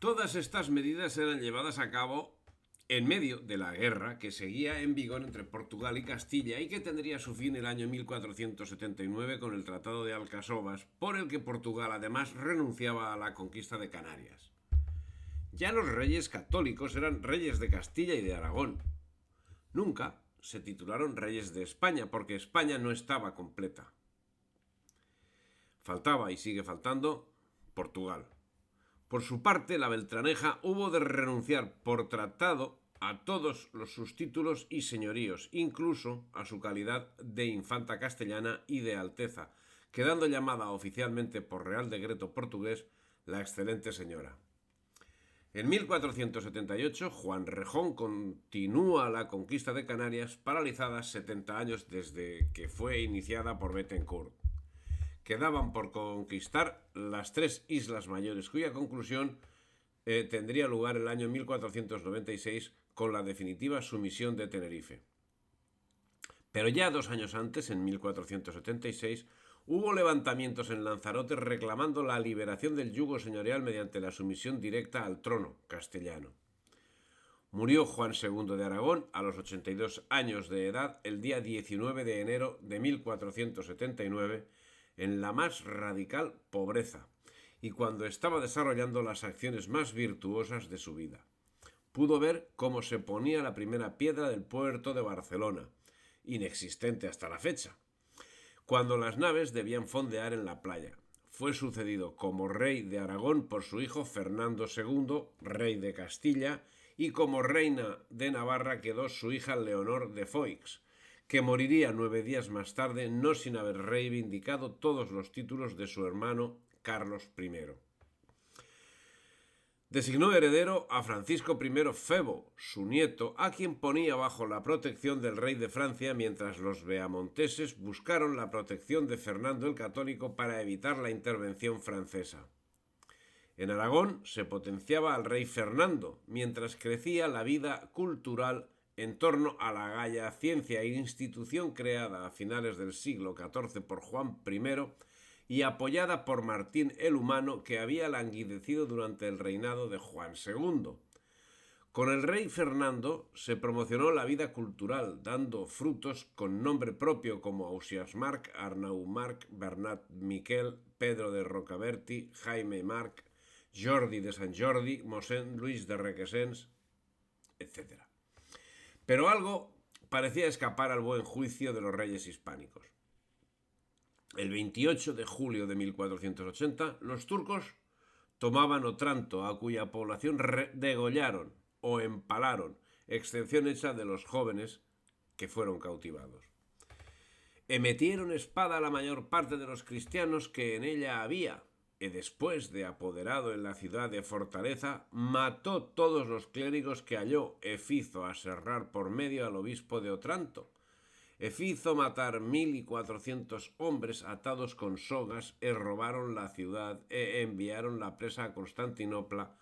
Todas estas medidas eran llevadas a cabo en medio de la guerra que seguía en vigor entre Portugal y Castilla y que tendría su fin el año 1479 con el Tratado de Alcasovas, por el que Portugal además renunciaba a la conquista de Canarias. Ya los reyes católicos eran reyes de Castilla y de Aragón. Nunca se titularon reyes de España porque España no estaba completa. Faltaba y sigue faltando Portugal. Por su parte, la Beltraneja hubo de renunciar por tratado a todos sus títulos y señoríos, incluso a su calidad de infanta castellana y de alteza, quedando llamada oficialmente por Real Decreto portugués la Excelente Señora. En 1478, Juan Rejón continúa la conquista de Canarias, paralizadas 70 años desde que fue iniciada por Bethencourt. Quedaban por conquistar las tres islas mayores, cuya conclusión tendría lugar el año 1496 con la definitiva sumisión de Tenerife. Pero ya 2 años antes, en 1476, hubo levantamientos en Lanzarote reclamando la liberación del yugo señorial mediante la sumisión directa al trono castellano. Murió Juan II de Aragón a los 82 años de edad el día 19 de enero de 1479 en la más radical pobreza y cuando estaba desarrollando las acciones más virtuosas de su vida. Pudo ver cómo se ponía la primera piedra del puerto de Barcelona, inexistente hasta la fecha, cuando las naves debían fondear en la playa. Fue sucedido como rey de Aragón por su hijo Fernando II, rey de Castilla, y como reina de Navarra quedó su hija Leonor de Foix, que moriría 9 días más tarde, no sin haber reivindicado todos los títulos de su hermano Carlos I. Designó heredero a Francisco I Febo, su nieto, a quien ponía bajo la protección del rey de Francia, mientras los beamonteses buscaron la protección de Fernando el Católico para evitar la intervención francesa. En Aragón se potenciaba al rey Fernando, mientras crecía la vida cultural en torno a la Galla Ciencia, institución creada a finales del siglo XIV por Juan I y apoyada por Martín el Humano, que había languidecido durante el reinado de Juan II. Con el rey Fernando se promocionó la vida cultural, dando frutos con nombre propio como Ausiàs Marc, Arnau Marc, Bernat Miquel, Pedro de Rocabertí, Jaime Marc, Jordi de Sant Jordi, Mossèn Luis de Requesens, etc. Pero algo parecía escapar al buen juicio de los reyes hispánicos. El 28 de julio de 1480, los turcos tomaban Otranto, a cuya población degollaron o empalaron, excepción hecha de los jóvenes que fueron cautivados. Emetieron espada a la mayor parte de los cristianos que en ella había, y después de apoderado en la ciudad de Fortaleza, mató todos los clérigos que halló e fizo aserrar por medio al obispo de Otranto. E fizo matar 1400 hombres atados con sogas, e robaron la ciudad, e enviaron la presa a Constantinopla,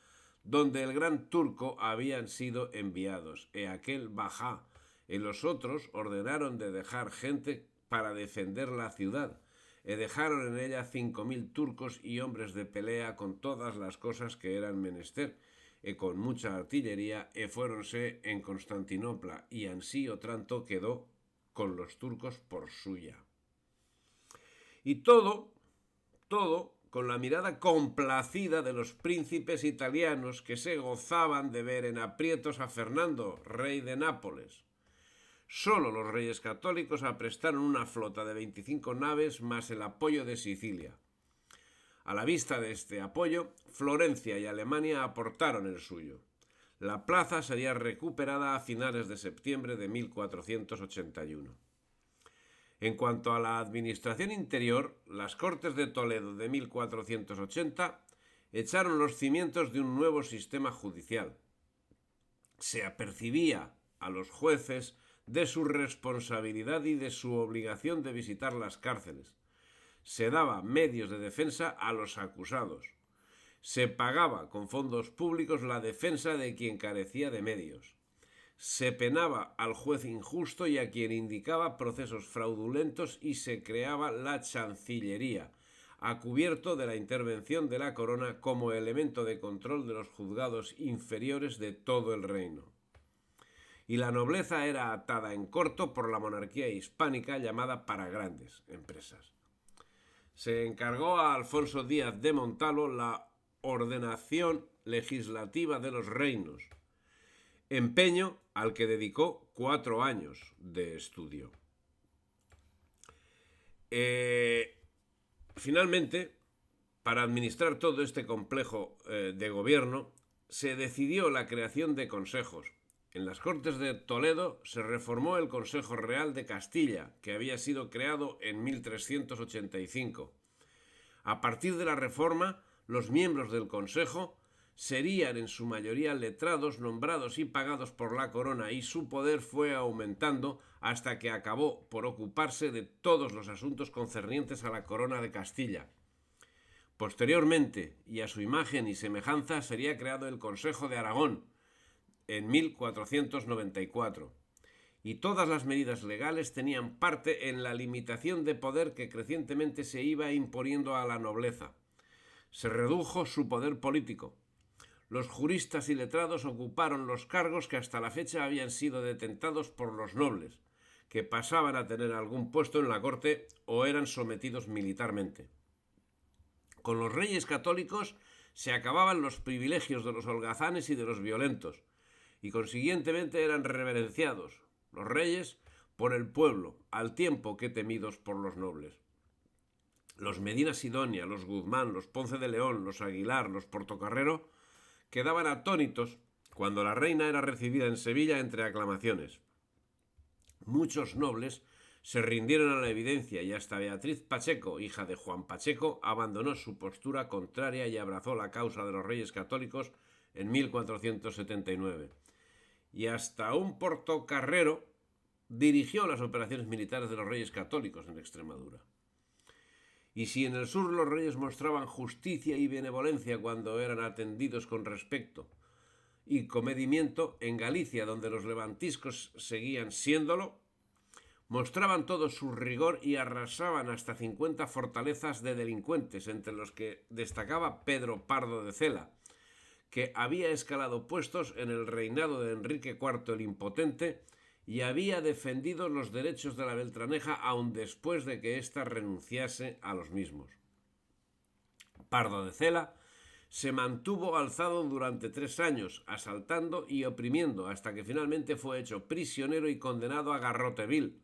donde el gran turco habían sido enviados, e aquel bajá, y los otros ordenaron de dejar gente para defender la ciudad, e dejaron en ella 5000 turcos y hombres de pelea con todas las cosas que eran menester, e con mucha artillería, e fuéronse en Constantinopla, y ansí Otranto quedó con los turcos por suya. Y todo con la mirada complacida de los príncipes italianos que se gozaban de ver en aprietos a Fernando, rey de Nápoles. Solo los reyes católicos aprestaron una flota de 25 naves más el apoyo de Sicilia. A la vista de este apoyo, Florencia y Alemania aportaron el suyo. La plaza sería recuperada a finales de septiembre de 1481. En cuanto a la administración interior, las Cortes de Toledo de 1480 echaron los cimientos de un nuevo sistema judicial. Se apercibía a los jueces de su responsabilidad y de su obligación de visitar las cárceles. Se daba medios de defensa a los acusados. Se pagaba con fondos públicos la defensa de quien carecía de medios. Se penaba al juez injusto y a quien indicaba procesos fraudulentos y se creaba la Chancillería, a cubierto de la intervención de la corona como elemento de control de los juzgados inferiores de todo el reino. Y la nobleza era atada en corto por la monarquía hispánica llamada para grandes empresas. Se encargó a Alfonso Díaz de Montalvo la ordenación legislativa de los reinos, empeño al que dedicó 4 años de estudio. Finalmente, para administrar todo este complejo de gobierno, se decidió la creación de consejos. En las Cortes de Toledo se reformó el Consejo Real de Castilla, que había sido creado en 1385. A partir de la reforma, los miembros del Consejo serían en su mayoría letrados, nombrados y pagados por la corona, y su poder fue aumentando hasta que acabó por ocuparse de todos los asuntos concernientes a la corona de Castilla. Posteriormente, y a su imagen y semejanza, sería creado el Consejo de Aragón en 1494. Y todas las medidas legales tenían parte en la limitación de poder que crecientemente se iba imponiendo a la nobleza. Se redujo su poder político. Los juristas y letrados ocuparon los cargos que hasta la fecha habían sido detentados por los nobles, que pasaban a tener algún puesto en la corte o eran sometidos militarmente. Con los reyes católicos se acababan los privilegios de los holgazanes y de los violentos, y consiguientemente eran reverenciados los reyes por el pueblo, al tiempo que temidos por los nobles. Los Medina Sidonia, los Guzmán, los Ponce de León, los Aguilar, los Portocarrero quedaban atónitos cuando la reina era recibida en Sevilla entre aclamaciones. Muchos nobles se rindieron a la evidencia y hasta Beatriz Pacheco, hija de Juan Pacheco, abandonó su postura contraria y abrazó la causa de los reyes católicos en 1479. Y hasta un Portocarrero dirigió las operaciones militares de los reyes católicos en Extremadura. Y si en el sur los reyes mostraban justicia y benevolencia cuando eran atendidos con respeto y comedimiento, en Galicia, donde los levantiscos seguían siéndolo, mostraban todo su rigor y arrasaban hasta 50 fortalezas de delincuentes, entre los que destacaba Pedro Pardo de Cela, que había escalado puestos en el reinado de Enrique IV el Impotente y había defendido los derechos de la Beltraneja aun después de que ésta renunciase a los mismos. Pardo de Cela se mantuvo alzado durante 3 años, asaltando y oprimiendo, hasta que finalmente fue hecho prisionero y condenado a garrote vil,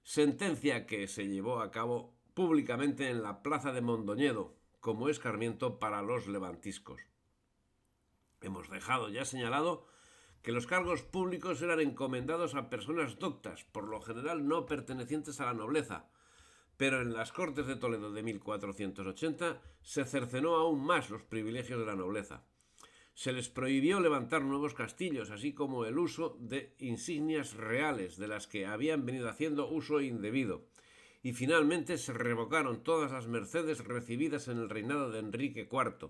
sentencia que se llevó a cabo públicamente en la plaza de Mondoñedo, como escarmiento para los levantiscos. Hemos dejado ya señalado que los cargos públicos eran encomendados a personas doctas, por lo general no pertenecientes a la nobleza, pero en las Cortes de Toledo de 1480 se cercenó aún más los privilegios de la nobleza. Se les prohibió levantar nuevos castillos, así como el uso de insignias reales, de las que habían venido haciendo uso indebido, y finalmente se revocaron todas las mercedes recibidas en el reinado de Enrique IV,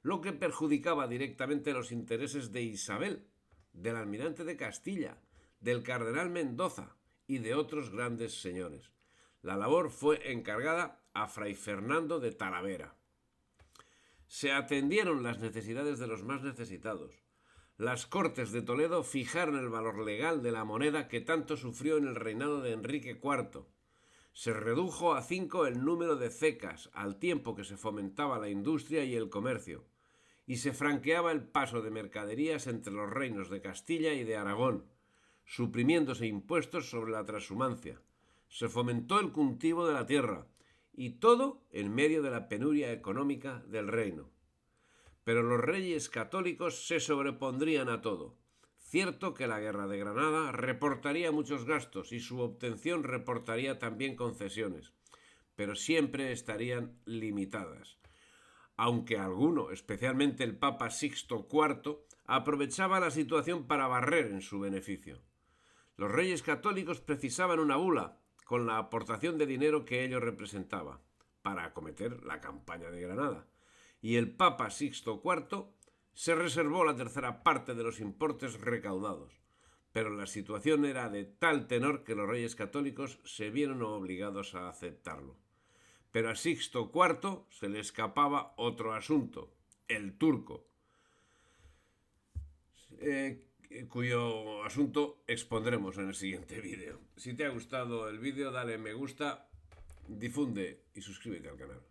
lo que perjudicaba directamente los intereses de Isabel, del almirante de Castilla, del cardenal Mendoza y de otros grandes señores. La labor fue encargada a Fray Fernando de Talavera. Se atendieron las necesidades de los más necesitados. Las Cortes de Toledo fijaron el valor legal de la moneda que tanto sufrió en el reinado de Enrique IV. Se redujo a 5 el número de cecas, al tiempo que se fomentaba la industria y el comercio, y se franqueaba el paso de mercaderías entre los reinos de Castilla y de Aragón, suprimiéndose impuestos sobre la trashumancia. Se fomentó el cultivo de la tierra, y todo en medio de la penuria económica del reino. Pero los reyes católicos se sobrepondrían a todo. Cierto que la guerra de Granada reportaría muchos gastos y su obtención reportaría también concesiones, pero siempre estarían limitadas. Aunque alguno, especialmente el Papa Sixto IV, aprovechaba la situación para barrer en su beneficio. Los reyes católicos precisaban una bula, con la aportación de dinero que ello representaba, para acometer la campaña de Granada, y el Papa Sixto IV se reservó la tercera parte de los importes recaudados, pero la situación era de tal tenor que los reyes católicos se vieron obligados a aceptarlo. Pero a Sixto IV se le escapaba otro asunto, el turco, cuyo asunto expondremos en el siguiente vídeo. Si te ha gustado el vídeo, dale me gusta, difunde y suscríbete al canal.